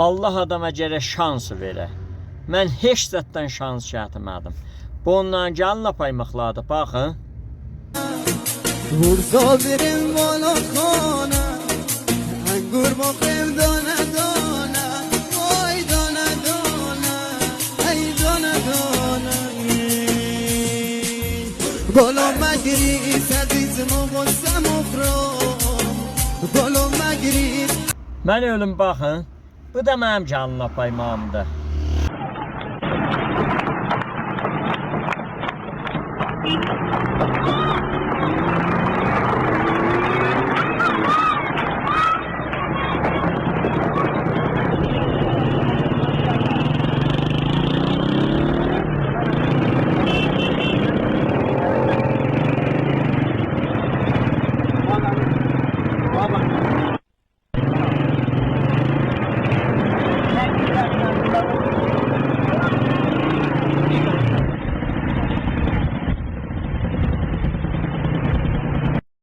Allah adama gərək şans verə. Mən heç zətdən şans çəkmədim. Bu ondan gəlin paymaqladı, baxın. Vursa verim bana khana, angur bakım dana dana, oy dana dana, ay dana dana. Golo magri sadizm o samofro, golo magri. Mən ölüm baxın. Bu da mənim canlı paymağımdır.